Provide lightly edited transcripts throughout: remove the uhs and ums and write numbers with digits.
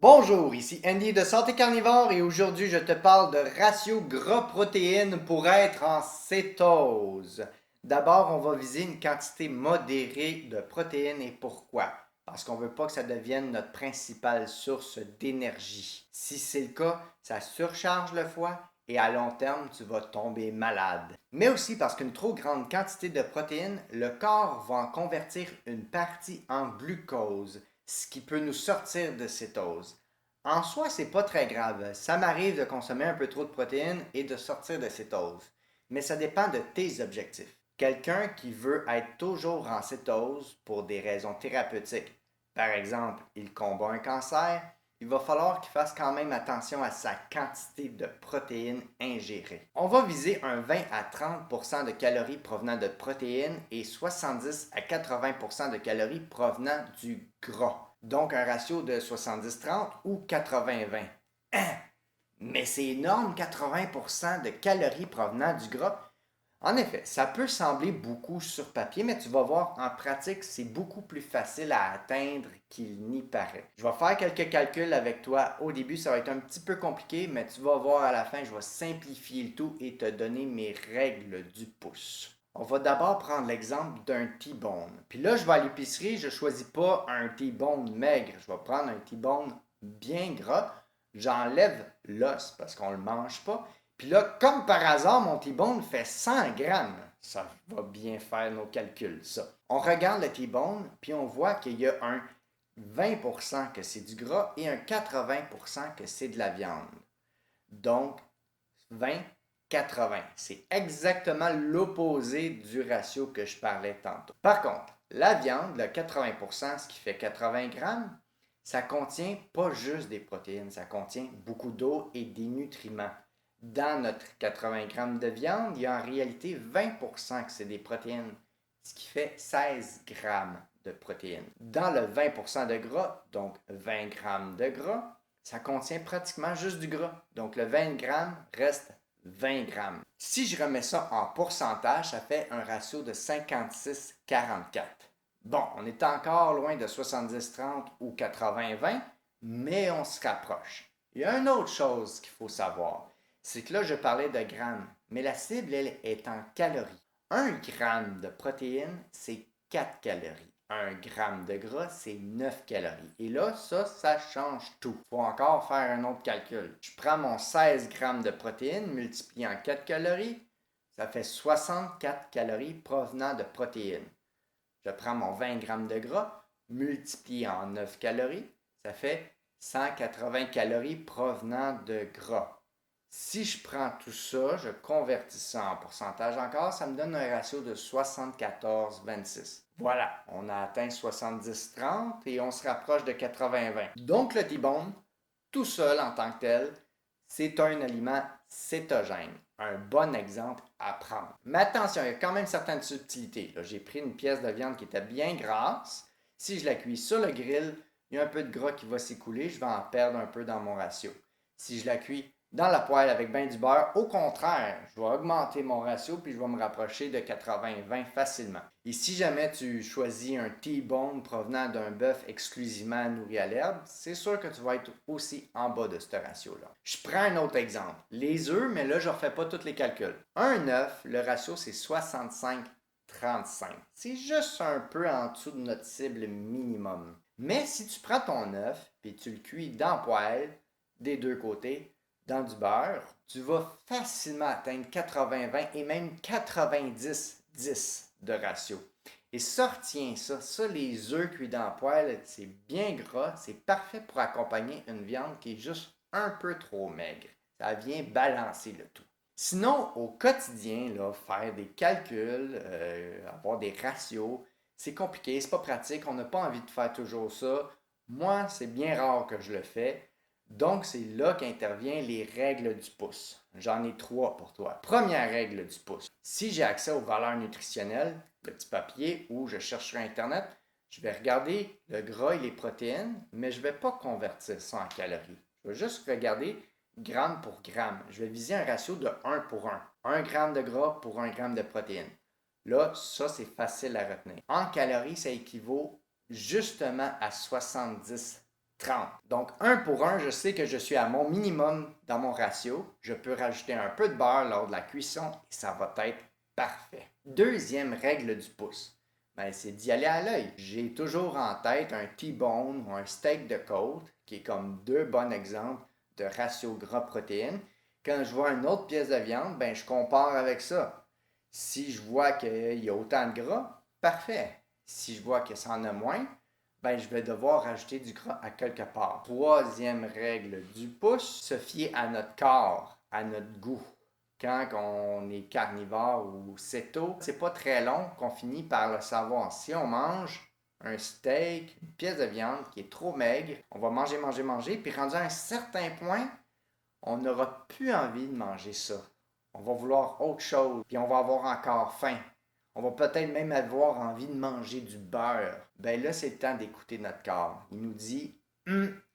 Bonjour, ici Andy de Santé Carnivore et aujourd'hui je te parle de ratio gras-protéines pour être en cétose. D'abord, on va viser une quantité modérée de protéines et pourquoi? Parce qu'on ne veut pas que ça devienne notre principale source d'énergie. Si c'est le cas, ça surcharge le foie et à long terme, tu vas tomber malade. Mais aussi parce qu'une trop grande quantité de protéines, le corps va en convertir une partie en glucose, ce qui peut nous sortir de cétose. En soi, c'est pas très grave. Ça m'arrive de consommer un peu trop de protéines et de sortir de cétose. Mais ça dépend de tes objectifs. Quelqu'un qui veut être toujours en cétose pour des raisons thérapeutiques, par exemple, il combat un cancer, il va falloir qu'il fasse quand même attention à sa quantité de protéines ingérées. On va viser un 20 à 30 de calories provenant de protéines et 70 à 80 de calories provenant du gras. Donc un ratio de 70-30 ou 80-20. Mais c'est énorme, 80% de calories provenant du gras. En effet, ça peut sembler beaucoup sur papier, mais tu vas voir, en pratique, c'est beaucoup plus facile à atteindre qu'il n'y paraît. Je vais faire quelques calculs avec toi. Au début, ça va être un petit peu compliqué, mais tu vas voir à la fin, je vais simplifier le tout et te donner mes règles du pouce. On va d'abord prendre l'exemple d'un T-bone. Puis là, je vais à l'épicerie, je ne choisis pas un T-bone maigre. Je vais prendre un T-bone bien gras. J'enlève l'os parce qu'on ne le mange pas. Puis là, comme par hasard, mon T-bone fait 100 grammes. Ça va bien faire nos calculs, ça. On regarde le T-bone, puis on voit qu'il y a un 20% que c'est du gras et un 80% que c'est de la viande. Donc, 20-80. C'est exactement l'opposé du ratio que je parlais tantôt. Par contre, la viande, le 80%, ce qui fait 80 grammes, ça contient pas juste des protéines, ça contient beaucoup d'eau et des nutriments. Dans notre 80 grammes de viande, il y a en réalité 20% que c'est des protéines, ce qui fait 16 grammes de protéines. Dans le 20% de gras, donc 20 grammes de gras, ça contient pratiquement juste du gras. Donc le 20 grammes reste 20 grammes. Si je remets ça en pourcentage, ça fait un ratio de 56-44. Bon, on est encore loin de 70-30 ou 80-20, mais on se rapproche. Il y a une autre chose qu'il faut savoir, c'est que là, je parlais de grammes, mais la cible, elle, est en calories. Un gramme de protéines, c'est 4 calories. Un gramme de gras, c'est 9 calories. Et là, ça change tout. Il faut encore faire un autre calcul. Je prends mon 16 grammes de protéines multiplié en 4 calories, ça fait 64 calories provenant de protéines. Je prends mon 20 grammes de gras multiplié en 9 calories, ça fait 180 calories provenant de gras. Si je prends tout ça, je convertis ça en pourcentage encore, ça me donne un ratio de 74-26. Voilà, on a atteint 70-30 et on se rapproche de 80-20. Donc le T-bone, tout seul en tant que tel, c'est un aliment cétogène. Un bon exemple à prendre. Mais attention, il y a quand même certaines subtilités. Là, j'ai pris une pièce de viande qui était bien grasse. Si je la cuis sur le grill, il y a un peu de gras qui va s'écouler, je vais en perdre un peu dans mon ratio. Si je la cuis dans la poêle avec bien du beurre, au contraire, je vais augmenter mon ratio puis je vais me rapprocher de 80-20 facilement. Et si jamais tu choisis un T-bone provenant d'un bœuf exclusivement nourri à l'herbe, c'est sûr que tu vas être aussi en bas de ce ratio-là. Je prends un autre exemple. Les œufs, mais là, je ne refais pas tous les calculs. Un œuf, le ratio, c'est 65-35. C'est juste un peu en dessous de notre cible minimum. Mais si tu prends ton œuf et tu le cuis dans la poêle, des deux côtés, dans du beurre, tu vas facilement atteindre 80-20 et même 90-10 de ratio. Et ça, retiens ça. Ça, les œufs cuits dans la poêle, c'est bien gras. C'est parfait pour accompagner une viande qui est juste un peu trop maigre. Ça vient balancer le tout. Sinon, au quotidien, là, faire des calculs, avoir des ratios, c'est compliqué, c'est pas pratique, on n'a pas envie de faire toujours ça. Moi, c'est bien rare que je le fais. Donc, c'est là qu'interviennent les règles du pouce. J'en ai trois pour toi. Première règle du pouce. Si j'ai accès aux valeurs nutritionnelles, le petit papier, ou je cherche sur Internet, je vais regarder le gras et les protéines, mais je ne vais pas convertir ça en calories. Je vais juste regarder gramme pour gramme. Je vais viser un ratio de 1 pour 1. 1 gramme de gras pour 1 gramme de protéines. Là, ça, c'est facile à retenir. En calories, ça équivaut justement à 70 30. Donc 1 pour 1, je sais que je suis à mon minimum dans mon ratio. Je peux rajouter un peu de beurre lors de la cuisson et ça va être parfait. Deuxième règle du pouce, ben, c'est d'y aller à l'œil. J'ai toujours en tête un T-bone ou un steak de côte, qui est comme deux bons exemples de ratio gras-protéines. Quand je vois une autre pièce de viande, ben, je compare avec ça. Si je vois qu'il y a autant de gras, parfait. Si je vois que ça en a moins, ben, je vais devoir rajouter du gras à quelque part. Troisième règle du pouce, se fier à notre corps, à notre goût. Quand on est carnivore ou céto, c'est pas très long qu'on finit par le savoir. Si on mange un steak, une pièce de viande qui est trop maigre, on va manger, manger, manger, puis rendu à un certain point, on n'aura plus envie de manger ça. On va vouloir autre chose, puis on va avoir encore faim. On va peut-être même avoir envie de manger du beurre. Ben là, c'est le temps d'écouter notre corps. Il nous dit,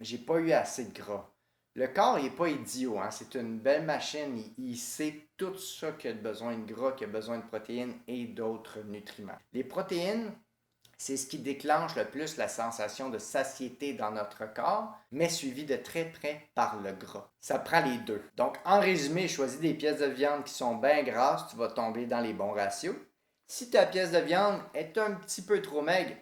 j'ai pas eu assez de gras. Le corps, il n'est pas idiot, hein? C'est une belle machine. Il sait tout ça qu'il a besoin de gras, qu'il a besoin de protéines et d'autres nutriments. Les protéines, c'est ce qui déclenche le plus la sensation de satiété dans notre corps, mais suivi de très près par le gras. Ça prend les deux. Donc, en résumé, choisis des pièces de viande qui sont bien grasses, tu vas tomber dans les bons ratios. Si ta pièce de viande est un petit peu trop maigre,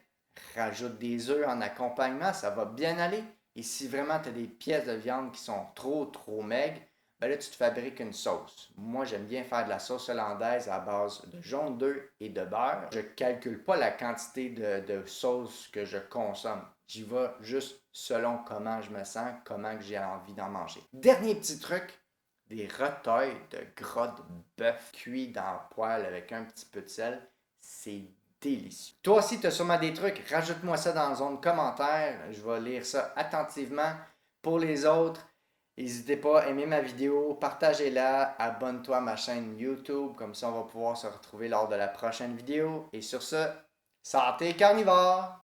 rajoute des œufs en accompagnement, ça va bien aller. Et si vraiment tu as des pièces de viande qui sont trop maigres, ben là tu te fabriques une sauce. Moi j'aime bien faire de la sauce hollandaise à base de jaune d'œuf et de beurre. Je ne calcule pas la quantité de sauce que je consomme. J'y vais juste selon comment je me sens, comment j'ai envie d'en manger. Dernier petit truc, des retailles de gras de bœuf cuits dans le poêle avec un petit peu de sel. C'est délicieux. Toi aussi, tu as sûrement des trucs. Rajoute-moi ça dans la zone commentaire. Je vais lire ça attentivement. Pour les autres, n'hésitez pas à aimer ma vidéo, partagez-la, abonne-toi à ma chaîne YouTube. Comme ça, on va pouvoir se retrouver lors de la prochaine vidéo. Et sur ce, santé carnivore!